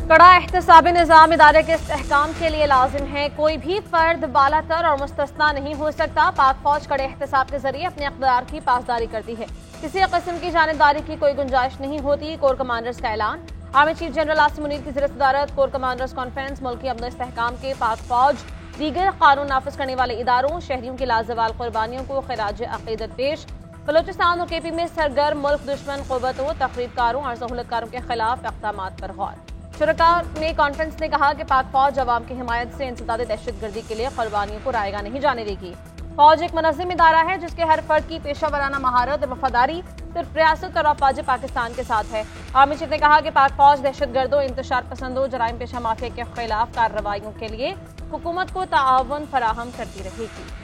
कड़ा एहतसाबी निज़ाम इदारे के इस्तेहकाम के लिए लाजिम है। कोई भी फर्द बालातर और मुस्तस्ना नहीं हो सकता। पाक फौज कड़े एहतसाब के जरिए अपने इक़्तिदार की पासदारी करती है। किसी किस्म की जानिबदारी की कोई गुंजाइश नहीं होती। कोर कमांडर्स का ऐलान। Army chief general Asim Munir की ज़िर सदारत कोर कमांडर्स कॉन्फ्रेंस मुल्की अमन इस्तेहकाम के पाक फौज दीगर कानून नाफिज करने वाले इदारों शहरियों की लाजवाल कुर्बानियों को खिराज अकीदत पेश। बलोचिस्तान और केपी में सरगर्म मुल्क दुश्मन क़ुव्वतों तखरीबकारों और सहूलतकारों के खिलाफ इक़दामात पर गौर। शुरका में कॉन्फ्रेंस ने कहा कि पाक फौज अवाम की हिमायत से इंसदाद दहशतगर्दी के लिए कुर्बानियों को रायगा नहीं जाने देगी। फौज एक मुनज़्ज़म इदारा है जिसके हर फर्द की पेशा वराना महारत और वफादारी सिर्फ रियासत और अफवाज पाकिस्तान के साथ है। आर्मी चीफ ने कहा कि पाक फौज दहशतगर्दों, इंतशार पसंदों, जराइम पेशा माफिया के खिलाफ कार्रवाइयों के लिए हुकूमत को ताआवन फराहम करती रहेगी।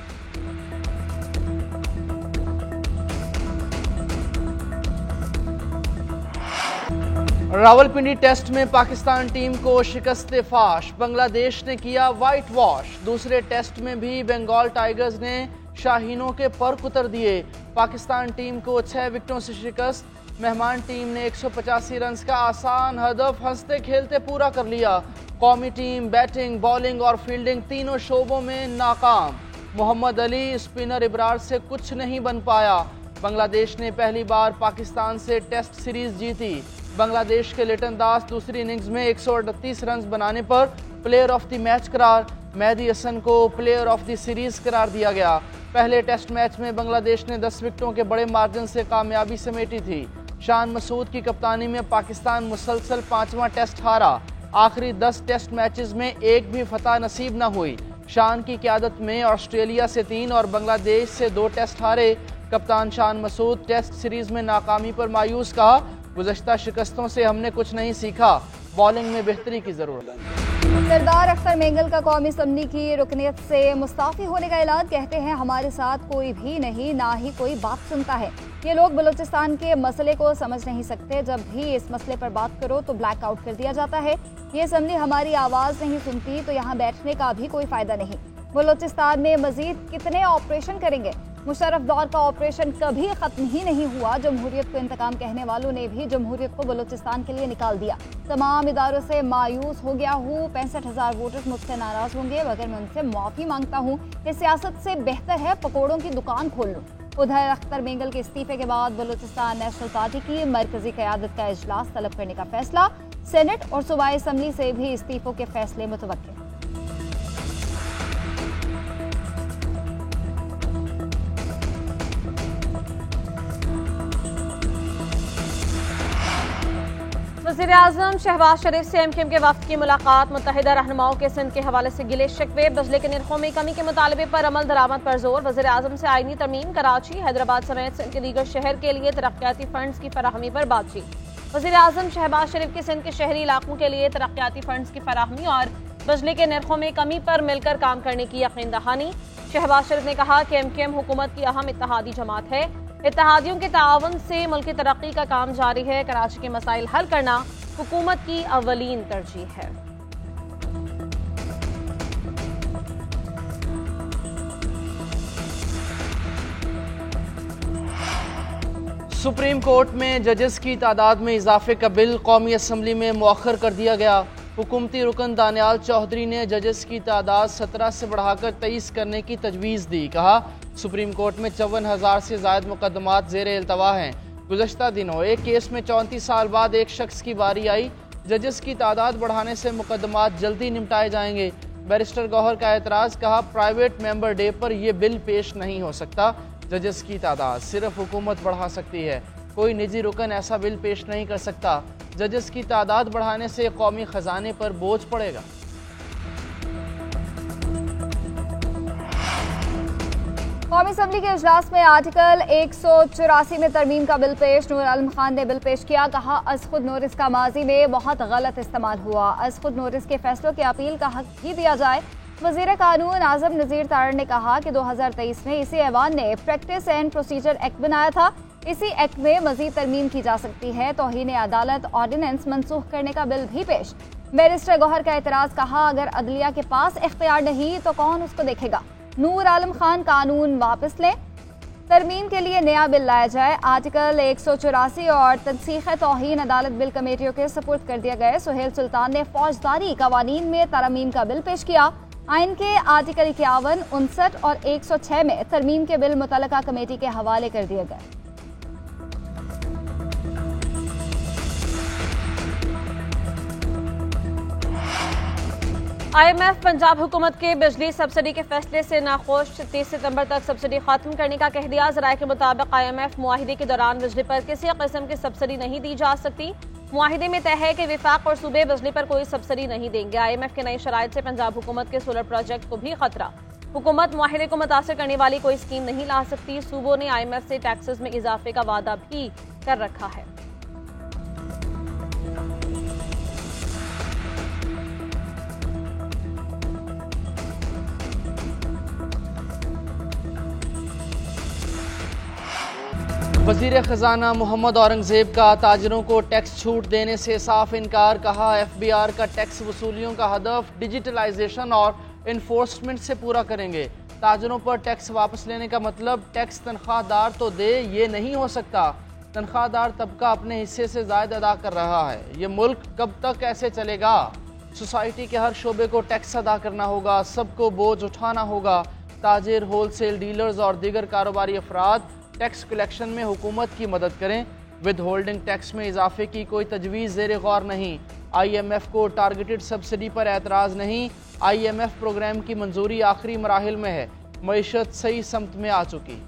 रावलपिंडी टेस्ट में पाकिस्तान टीम को शिकस्त फाश। बांग्लादेश ने किया वाइट वॉश। दूसरे टेस्ट में भी बंगाल टाइगर्स ने शाहीनों के पर कुतर दिए। पाकिस्तान टीम को 6 विकेटों से शिकस्त। मेहमान टीम ने 185 रन का आसान हदफ हंसते खेलते पूरा कर लिया। कौमी टीम बैटिंग, बॉलिंग और फील्डिंग तीनों शोबों में नाकाम। मोहम्मद अली स्पिनर इब्रार से कुछ नहीं बन पाया। बांग्लादेश ने पहली बार पाकिस्तान से टेस्ट सीरीज जीती। बांग्लादेश के लिटन दास दूसरी इनिंग्स में 138 रन बनाने पर प्लेयर ऑफ द मैच करार। मेहदी हसन को प्लेयर ऑफ द सीरीज करार दिया गया। पहले टेस्ट मैच में बांग्लादेश ने 10 विकेटों के बड़े मार्जिन से कामयाबी समेटी थी। शान मसूद की कप्तानी में पाकिस्तान मुसलसल 5वां टेस्ट हारा। आखिरी 10 टेस्ट मैचेस में एक भी फतह नसीब न हुई। शान की क़यादत में ऑस्ट्रेलिया से 3 और बांग्लादेश से 2 टेस्ट हारे। कप्तान शान मसूद टेस्ट सीरीज में नाकामी पर मायूस कहा, गुज़श्ता शिकस्तों से हमने कुछ नहीं सीखा, बॉलिंग में बेहतरी की जरूरत है। सरदार अख्तर मेंगल का कौमी असम्बली की रुकनीत से मुस्ताफ़ी होने का ऐलान। कहते हैं हमारे साथ कोई भी नहीं, ना ही कोई बात सुनता है। ये लोग बलूचिस्तान के मसले को समझ नहीं सकते। जब भी इस मसले पर बात करो तो ब्लैक आउट कर दिया जाता है। ये असम्बली हमारी आवाज़ नहीं सुनती तो यहाँ बैठने का भी कोई फ़ायदा नहीं। बलूचिस्तान में मजीद कितने ऑपरेशन करेंगे? मुशर्रफ दौर का ऑपरेशन कभी खत्म ही नहीं हुआ। जमहूरियत को इंतकाम कहने वालों ने भी जमहूरियत को बलूचिस्तान के लिए निकाल दिया। तमाम इदारों से मायूस हो गया हूँ। 65,000 वोटर्स मुझसे नाराज होंगे मगर मैं उनसे माफ़ी मांगता हूँ। इस सियासत से बेहतर है पकौड़ों की दुकान खोल लूँ। उधर अख्तर मेंगल के इस्तीफे के बाद बलूचिस्तान नेशनल पार्टी की मरकजी क़यादत का इजलास तलब करने का फैसला। सेनेट और सूबाई असम्बली से भी इस्तीफों के फैसले मुतवक्किल। वज़ीर-ए-आज़म शहबाज शरीफ से एमक्यूएम के वफ्द की मुलाकात। मुत्तहिदा रहनुमाओं के सिंध के हवाले से गिले शिकवे। बिजली के निर्खों में कमी के मुतालबे पर अमल दरामद पर जोर। वज़ीर-ए-आज़म से आईनी तरमीम, कराची, हैदराबाद समेत सिंध के दीगर शहर के लिए तरक्याती फंड्स की फराहमी पर बातचीत। वज़ीर-ए-आज़म शहबाज शरीफ के सिंध के शहरी इलाकों के लिए तरक्याती फंड्स की फराहमी और बिजली के निर्खों में कमी पर मिलकर काम करने की यकीन दहानी। शहबाज शरीफ ने कहा कि एमक्यूएम हुकूमत की अहम इत्तेहादी जमात है। इत्तेहादियों के ताआवन से मुल्क की तरक्की का काम जारी है। कराची के मसाइल हल करना हुकूमत की अवलीन तरजीह है। सुप्रीम कोर्ट में जजेस की तादाद में इजाफे का बिल कौमी असम्बली में मुअख्खर कर दिया गया। हुकूमती रुकन दानियाल चौधरी ने जजेस की तादाद 17 से बढ़ाकर 23 करने की तजवीज़ दी। कहा, सुप्रीम कोर्ट में 54,000 से ज़ायद मुकदमात ज़ेर इल्तवा हैं। गुज़श्ता दिनों एक केस में 34 साल बाद एक शख्स की बारी आई। जजेस की तादाद बढ़ाने से मुकदमात जल्दी निपटाए जाएंगे। बैरिस्टर गौहर का एतराज़। कहा, प्राइवेट मेंबर डे पर यह बिल पेश नहीं हो सकता। जजेस की तादाद सिर्फ हुकूमत बढ़ा सकती है, कोई निजी रुकन ऐसा बिल पेश नहीं कर सकता। जजेस की तादाद बढ़ाने से कौमी खजाने पर बोझ पड़ेगा। कौमी असम्बली के इजलास में आर्टिकल 184 में तरमीम का बिल पेश। नूर आलम खान ने बिल पेश किया। कहा, अज़-खुद नोटिस का माजी में बहुत गलत इस्तेमाल हुआ। अज़-खुद नोटिस के फैसलों की अपील का हक भी दिया जाए। वज़ीर कानून आज़म नज़ीर तारड़ ने कहा कि 2023 में इसी ऐवान ने प्रैक्टिस एंड प्रोसीजर एक्ट बनाया था। इसी एक्ट में मजीद तरमीम की जा सकती है। तौहीन अदालत ऑर्डिनेंस मनसूख करने का बिल भी पेश। बैरिस्टर गौहर का एतराज़। कहा, अगर अदलिया के पास इख्तियार नहीं तो कौन उसको देखेगा। नूर आलम खान, कानून वापस लें। तरमीम के लिए नया बिल लाया जाए। आर्टिकल 184 और तनसीख तौहीन अदालत बिल कमेटियों के सपुर्द कर दिया गया। सुहेल सुल्तान ने फौजदारी कवानीन में तरमीम का बिल पेश किया। आइन के आर्टिकल 51, 59 और 106 में तरमीम के बिल मुतल्लका कमेटी के हवाले कर दिए गए। IMF पंजाब हुकूमत के बिजली सब्सिडी के फैसले से नाखुश। 30 सितंबर तक सब्सिडी खत्म करने का कह दिया। ज़राए के मुताबिक IMF मुआहिदे के दौरान बिजली पर किसी किस्म की सब्सिडी नहीं दी जा सकती। मुआहिदे में तय है कि विफाक और सूबे बिजली पर कोई सब्सिडी नहीं देंगे। IMF के नई शराइत से पंजाब हुकूमत के सोलर प्रोजेक्ट को भी खतरा। हुकूमत मुआहिदे को मुतासर करने वाली कोई स्कीम नहीं ला सकती। सूबों ने IMF से टैक्सेस में इजाफे का वादा भी कर रखा है। वज़ीर ख़जाना मोहम्मद औरंगज़ेब का ताजरों को टैक्स छूट देने से साफ इनकार। कहा FBR का टैक्स वसूलियों का हदफ डिजिटलाइजेशन और इन्फोर्समेंट से पूरा करेंगे। ताजरों पर टैक्स वापस लेने का मतलब टैक्स तनख्वाहदार तो दे, ये नहीं हो सकता। तनख्वाहदार तबका अपने हिस्से से ज़ायद अदा कर रहा है। ये मुल्क कब तक ऐसे चलेगा? सोसाइटी के हर शोबे को टैक्स अदा करना होगा, सबको बोझ उठाना होगा। ताजिर, होलसेल डीलर्स और दीगर कारोबारी अफराद टैक्स कलेक्शन में हुकूमत की मदद करें। विद होल्डिंग टैक्स में इजाफे की कोई तजवीज़ ज़ेर गौर नहीं। IMF को टारगेटेड सब्सिडी पर एतराज़ नहीं। IMF प्रोग्राम की मंजूरी आखिरी मराहिल में है। मईशत सही समत में आ चुकी।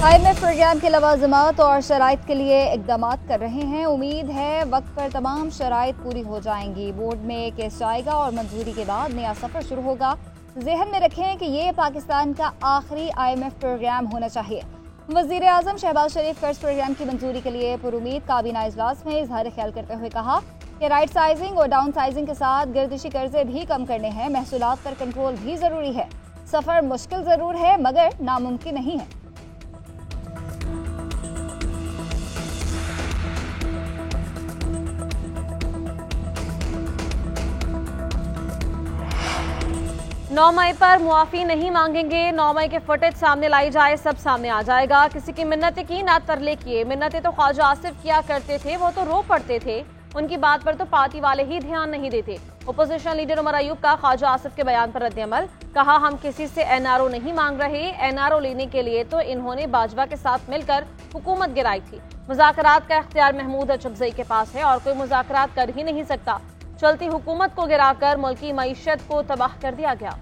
IMF प्रोग्राम के लवाज़िमात और शराइत के लिए इक़दाम कर रहे हैं। उम्मीद है वक्त पर तमाम शराइत पूरी हो जाएंगी। बोर्ड में केस जाएगा और मंजूरी के बाद नया सफ़र शुरू होगा। जहन में रखें कि ये पाकिस्तान का आखिरी IMF प्रोग्राम होना चाहिए। वज़ीर आज़म शहबाज शरीफ कर्ज प्रोग्राम की मंजूरी के लिए पुरुमीद काबीना इजलास में इजहार ख्याल करते हुए कहा कि राइट साइजिंग और डाउन साइजिंग के साथ गर्दिशी कर्जे भी कम करने हैं। महसूलात पर कंट्रोल भी ज़रूरी है। सफ़र मुश्किल ज़रूर है मगर नामुमकिन नहीं है। नौ मई पर मुआफ़ी नहीं मांगेंगे। 9 मई के फुटेज सामने लाई जाए, सब सामने आ जाएगा। किसी की मिन्नतें की ना तरले किए। मिन्नतें तो ख्वाजा आसिफ किया करते थे, वो तो रो पड़ते थे। उनकी बात पर तो पार्टी वाले ही ध्यान नहीं देते। ओपोजिशन लीडर उमर अयूब का ख्वाजा आसिफ के बयान पर रद्द-ए-अमल। कहा हम किसी से NRO नहीं मांग रहे। NRO लेने के लिए तो इन्होंने बाजवा के साथ मिलकर हुकूमत गिराई थी। मुज़ाकरात का इख्तियार महमूद अचकज़ई के पास है और कोई मुज़ाकरात कर ही नहीं सकता। चलती हुकूमत को गिराकर मुल्की मईशत को तबाह कर दिया गया।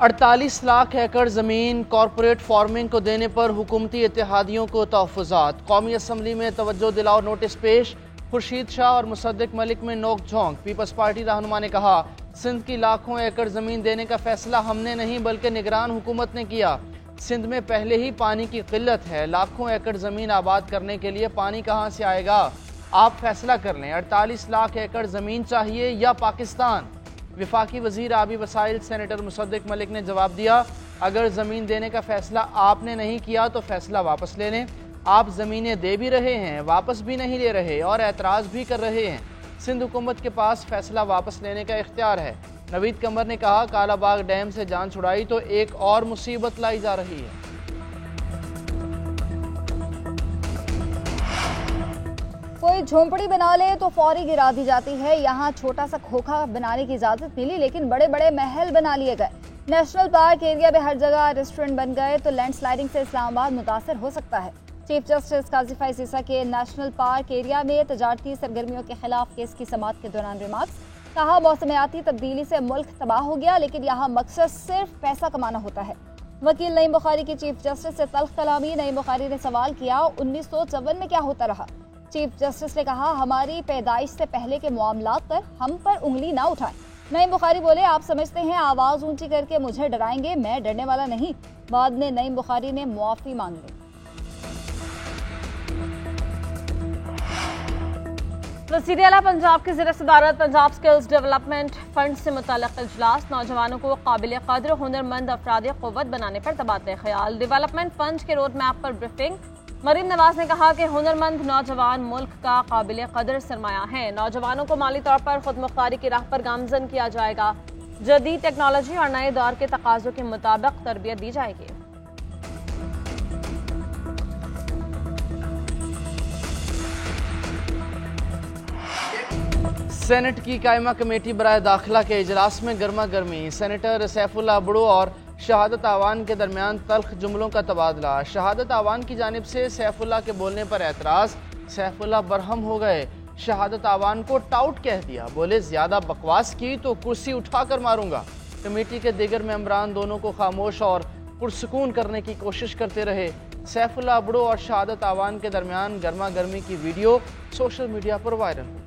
$48 लाख एकड़ ज़मीन कॉरपोरेट फार्मिंग को देने पर हुकूमती इत्तेहादियों को तहफ़्फ़ुज़ात। कौमी असम्बली में तवज्जो दिलाओ नोटिस पेश। खुर्शीद शाह और मुसद्दिक मलिक में नोक झोंक। पीपल्स पार्टी रहनुमा ने कहा सिंध की लाखों एकड़ ज़मीन देने का फैसला हमने नहीं बल्कि निगरान हुकूमत ने किया। सिंध में पहले ही पानी की किल्लत है। लाखों एकड़ ज़मीन आबाद करने के लिए पानी कहाँ से आएगा? आप फैसला कर लें। 48 लाख एकड़ ज़मीन चाहिए या पाकिस्तान? विफाकी वजीर आबी वसाइल सेनेटर मुसद्दिक मलिक ने जवाब दिया अगर ज़मीन देने का फैसला आपने नहीं किया तो फैसला वापस ले लें। आप ज़मीनें दे भी रहे हैं, वापस भी नहीं ले रहे और एतराज़ भी कर रहे हैं। सिंध हुकूमत के पास फैसला वापस लेने का इख्तियार है। नवीद कमर ने कहा कालाबाग डैम से जान छुड़ाई तो एक और मुसीबत लाई जा रही है। कोई झोंपड़ी बना ले तो फौरी गिरा दी जाती है। यहाँ छोटा सा खोखा बनाने की इजाजत मिली लेकिन बड़े बड़े महल बना लिए गए। नेशनल पार्क एरिया में हर जगह रेस्टोरेंट बन गए तो लैंडस्लाइडिंग से इस्लामाबाद मुतासर हो सकता है। चीफ जस्टिस काजी फैज ईसा के नेशनल पार्क एरिया में तजारती सरगर्मियों के खिलाफ केस की समाअत के दौरान रिमार्क्स। कहा मौसमियाती तब्दीली से मुल्क तबाह हो गया लेकिन यहाँ मकसद सिर्फ पैसा कमाना होता है। वकील नईम बुखारी की चीफ जस्टिस से तल्ख कलामी। नईम बुखारी ने सवाल किया 1954 में क्या होता रहा। चीफ जस्टिस ने कहा हमारी पैदाइश से पहले के मामलात पर हम पर उंगली ना उठाएं। नईम बुखारी बोले आप समझते हैं आवाज ऊंची करके मुझे डराएंगे, मैं डरने वाला नहीं। बाद में नईम बुखारी ने मुआफी मांग ली। वज़ीर आला पंजाब की ज़ेर सदारत पंजाब स्किल्स डेवलपमेंट फंड से मुतल्लिक़ इजलास, नौजवानों को काबिल क़द्र हुनरमंद अफराद क़ुव्वत बनाने पर तबादला ख्याल। डेवलपमेंट फंड के रोड मैप पर ब्रीफिंग। मरीम नवाज ने कहा कि हुनरमंद नौजवान मुल्क का काबिल क़द्र सरमाया है। नौजवानों को माली तौर पर खुद मुख्तारी की राह पर गामजन किया जाएगा। जदीद टेक्नोलॉजी और नए दौर के तकाज़ों के मुताबिक तरबियत दी जाएगी। सेनेट की कायमा कमेटी बराए दाखिला के इजलास में गर्मा गर्मी। सेनेटर सैफुल्लाह बुड़ो और शहादत आवान के दरमियान तल्ख जुमलों का तबादला। शहादत आवान की जानिब से सैफुल्लाह के बोलने पर एतराज़। सैफुल्लाह बरहम हो गए, शहादत आवान को टाउट कह दिया। बोले ज़्यादा बकवास की तो कुर्सी उठाकर मारूंगा। कमेटी के दीगर मेंबरान दोनों को खामोश और पुरसुकून करने की कोशिश करते रहे। सैफुल्लाह बुड़ो और शहादत आवान के दरमियान गर्मा गर्मी की वीडियो सोशल मीडिया पर वायरल हुई।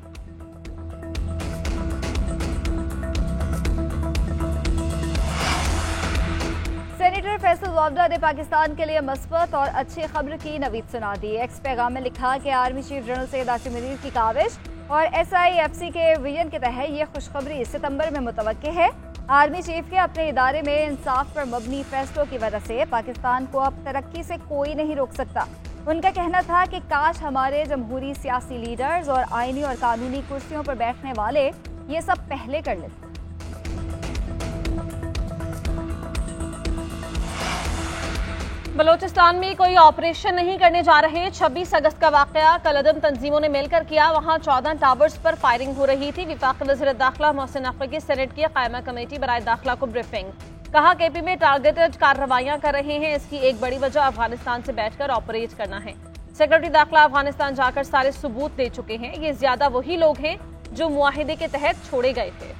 सेनेटर फैसल वावडा ने पाकिस्तान के लिए मस्बत और अच्छी खबर की नवीद सुना दी। एक्स पैगाम में लिखा कि army chief general Syed Asim Munir की काविश और SIFC के विजन के तहत ये खुशखबरी सितंबर में मुतवक्के है। आर्मी चीफ के अपने इदारे में इंसाफ पर मबनी फैसलों की वजह से पाकिस्तान को अब तरक्की से कोई नहीं रोक सकता। उनका कहना था कि काश हमारे जमहूरी सियासी लीडर्स और आईनी और कानूनी कुर्सियों पर बैठने वाले ये सब पहले कर लेते। बलोचिस्तान में कोई ऑपरेशन नहीं करने जा रहे। 26 अगस्त का वाकया कल अदम तंजीमों ने मिलकर किया। वहां 14 टावर्स पर फायरिंग हो रही थी। वफाकी वज़ीर दाखिला मोहसिन नकवी की सेनेट की कायमा कमेटी बराए दाखिला को ब्रीफिंग। कहा KP में टारगेटेड कार्रवाइयां कर रहे हैं। इसकी एक बड़ी वजह अफगानिस्तान से बैठकर ऑपरेट करना है। सेक्रेटरी दाखिला अफगानिस्तान जाकर सारे सबूत दे चुके हैं। ये ज्यादा वही लोग हैं जो मुआहिदे के तहत छोड़े गए थे।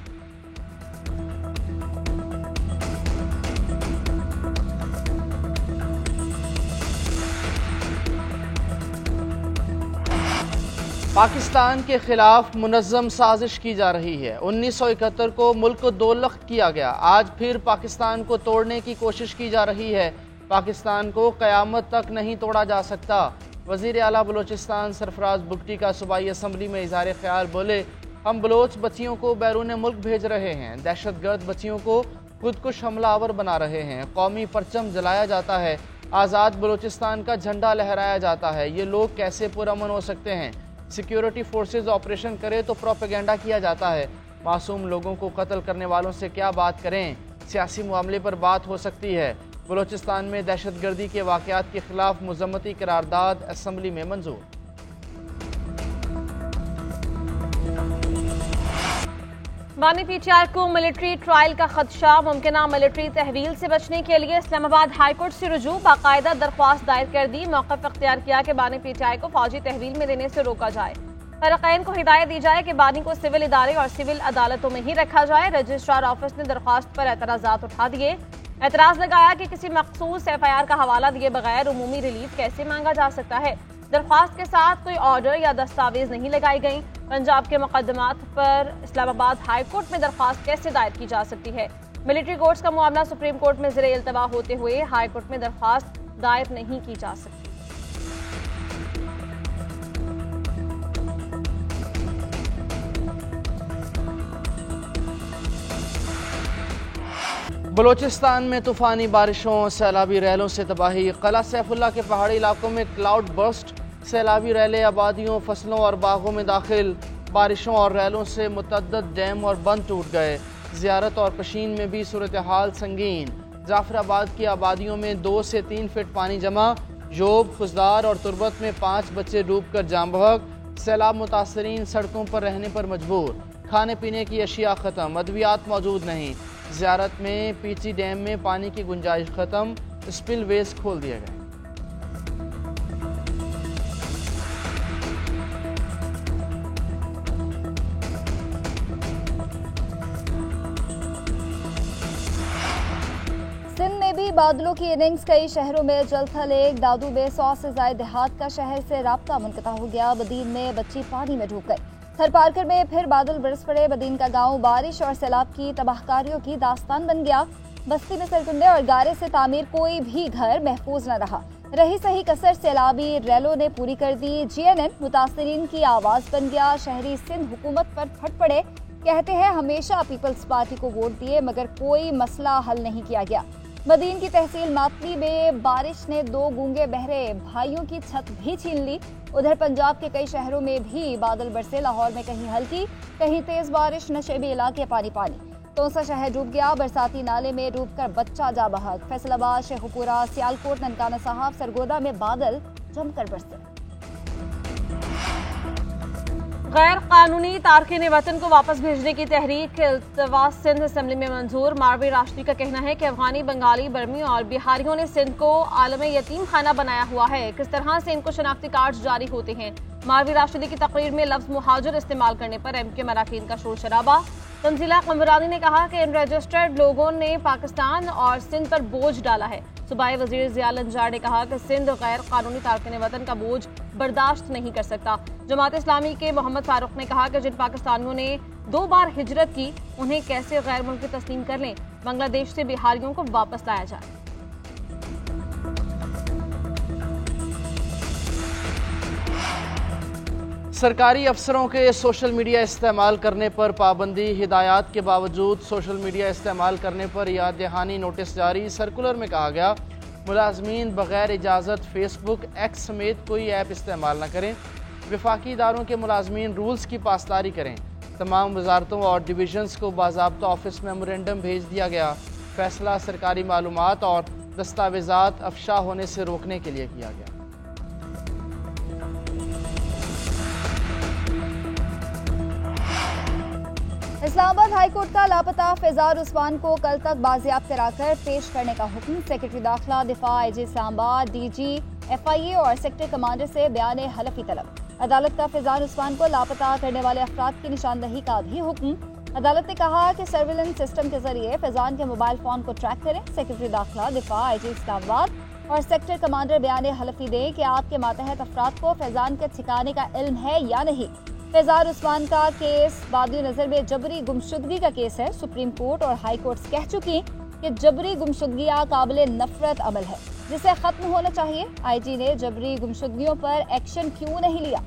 पाकिस्तान के खिलाफ मुनज़्ज़म साजिश की जा रही है। 1971 को मुल्क को दो लख्त किया गया। आज फिर पाकिस्तान को तोड़ने की कोशिश की जा रही है। पाकिस्तान को क़यामत तक नहीं तोड़ा जा सकता। वज़ीर आला बलोचिस्तान सरफराज बुगटी का सूबाई असम्बली में इज़हार ख्याल। बोले, हम बलोच बच्चियों को बैरून मुल्क भेज रहे हैं। दहशतगर्द बच्चियों को खुदकुश हमलावर बना रहे हैं। कौमी परचम जलाया जाता है। आज़ाद बलोचिस्तान का झंडा लहराया जाता है। ये लोग कैसे पुरअमन हो सकते हैं? सिक्योरिटी फोर्सेज ऑपरेशन करे तो प्रोपेगेंडा किया जाता है। मासूम लोगों को कत्ल करने वालों से क्या बात करें? सियासी मामले पर बात हो सकती है। बलोचिस्तान में दहशतगर्दी के वाक़यात के खिलाफ मुज़म्मती करारदाद असम्बली में मंजूर। बानी PTI को मिलिट्री ट्रायल का खदशा। मुमकिन मिलिट्री तहवील से बचने के लिए इस्लामाबाद हाईकोर्ट से रुजू। बाकायदा दरख्वास्त दायर कर दी। मौक़िफ़ इख्तियार किया कि बानी PTI को फौजी तहवील में देने से रोका जाए। फरीक़ैन को हिदायत दी जाए कि बानी को सिविल इदारे और सिविल अदालतों में ही रखा जाए। रजिस्ट्रार ऑफिस ने दरख्वास्त पर एतराज़ात उठा दिए। एतराज़ लगाया कि किसी मखसूस FIR का हवाला दिए बगैर उमूमी रिलीफ कैसे मांगा जा सकता है। दरख्वास्त के साथ कोई ऑर्डर या दस्तावेज नहीं लगाई गई। पंजाब के मुकदमात पर इस्लामाबाद हाई कोर्ट में दरख्वास्त कैसे दायर की जा सकती है? मिलिट्री कोर्ट्स का मामला सुप्रीम कोर्ट में ज़ेरे इल्तवा होते हुए हाई कोर्ट में दरख्वास्त दायर नहीं की जा सकती। बलोचिस्तान में तूफ़ानी बारिशों, सैलाबी रैलों से तबाही। क़ला सैफुल्लाह के पहाड़ी इलाकों में क्लाउड बर्स्ट। सैलाबी रैलें आबादियों, फसलों और बागों में दाखिल। बारिशों और रैलों से मुतअद्दिद डैम और बंद टूट गए। ज़ियारत और पशीन में भी सूरत हाल संगीन। जाफराबाद की आबादियों में 2 से 3 फीट पानी जमा। जोब, खुजदार और तुरबत में 5 बच्चे डूब कर जाम बहक। सैलाब मुतासरीन सड़कों पर रहने पर मजबूर। खाने पीने की अशिया ख़त्म, अद्वियात मौजूद नहीं। ज़ियारत में पीची डैम में पानी की गुंजाइश ख़त्म। स्पिल वेज खोल दिए गए। सिंध में भी बादलों की इनिंग्स। कई शहरों में जलथा लेक, दादू में 100 से ज्यादा देहात का शहर से राब्ता मुनक़ता हो गया। बदीन में बच्ची पानी में डूब गई। थरपारकर में फिर बादल बरस पड़े। बदीन का गांव बारिश और सैलाब की तबाहकारियों की दास्तान बन गया। बस्ती में सरकुंडे और गारे से तामीर कोई भी घर महफूज न रहा। रही सही कसर सैलाबी रैलों ने पूरी कर दी। जीएनएन मुतासरीन की आवाज बन गया। शहरी सिंध हुकूमत पर फट पड़े। कहते हैं हमेशा पीपल्स पार्टी को वोट दिए मगर कोई मसला हल नहीं किया गया। मदीन की तहसील मातली में बारिश ने 2 गूंगे बहरे भाइयों की छत भी छीन ली। उधर पंजाब के कई शहरों में भी बादल बरसे। लाहौर में कहीं हल्की कहीं तेज बारिश, नशेबी इलाके पानी पानी। तोसा शहर डूब गया। बरसाती नाले में डूबकर बच्चा जा बहक। फैसलाबाद, शेखुपुरा, सियालकोट, ननकाना साहब, सरगोदा में बादल जमकर बरसे। गैर कानूनी तारकिन वतन को वापस भेजने की तहरीक इल्तवास सिंध असेंबली में मंजूर। मारवी राष्ट्री का कहना है कि अफगानी, बंगाली, बर्मी और बिहारियों ने सिंध को आलम यतीम खाना बनाया हुआ है। किस तरह से इनको शनाख्ती कार्ड जारी होते हैं। मारवी राष्ट्री की तकरीर में लफ्ज मुहाजिर इस्तेमाल करने पर एमके मराकीन का शोर शराबा। तंजीला कमरानी ने कहा कि इन रजिस्टर्ड लोगों ने पाकिस्तान और सिंध पर बोझ डाला है। सूबाई वजीर जिया लंजार ने कहा कि सिंध गैर कानूनी तारकिन वतन का बोझ बर्दाश्त नहीं कर सकता। जमात इस्लामी के मोहम्मद फारूक ने कहा कि जिन पाकिस्तानियों ने 2 बार हिजरत की उन्हें कैसे गैर मुल्की तस्लीम कर लें। बांग्लादेश से बिहारियों को वापस लाया जाए। सरकारी अफसरों के सोशल मीडिया इस्तेमाल करने पर पाबंदी। हिदायत के बावजूद सोशल मीडिया इस्तेमाल करने पर याद दहानी नोटिस जारी। सर्कुलर में कहा गया मुलाजमीन बगैर इजाज़त फेसबुक, एक्स समेत कोई ऐप इस्तेमाल न करें। वफाकी इदारों के मुलाजमीन रूल्स की पासदारी करें। तमाम वजारतों और डिवीजन्स को बाज़ाब्ता ऑफिस मेमोरेंडम भेज दिया गया। फैसला सरकारी मालूमात और दस्तावेज़ात अफशा होने से रोकने के लिए किया गया। इस्लामाबाद हाईकोर्ट का लापता फैजान उस्मान को कल तक बाजियाब कराकर पेश करने का हुक्म। सेक्रेटरी दाखिला, दिफा, आईजी इस्लामाबाद, डीजी, एफआईए और सेक्टर कमांडर से बयान हलफी तलब। अदालत का फैजान उस्मान को लापता करने वाले अफराद की निशानदही का भी हुक्म। अदालत ने कहा कि सर्विलेंस सिस्टम के जरिए फैजान के मोबाइल फोन को ट्रैक करें। सेक्रेटरी दाखिला, दिफा, आईजी इस्लामाबाद और सेक्टर कमांडर बयान हलफी दें कि आपके मातहत अफराद को फैजान के ठिकाने का इल्म है या नहीं। फैजान उस्मान का केस बादी नजर में जबरी गुमशुदगी का केस है। सुप्रीम कोर्ट और हाई कोर्ट कह चुकी कि जबरी गुमशुदगियां काबिल नफरत अमल है जिसे खत्म होना चाहिए। आईजी ने जबरी गुमशुदगियों पर एक्शन क्यों नहीं लिया।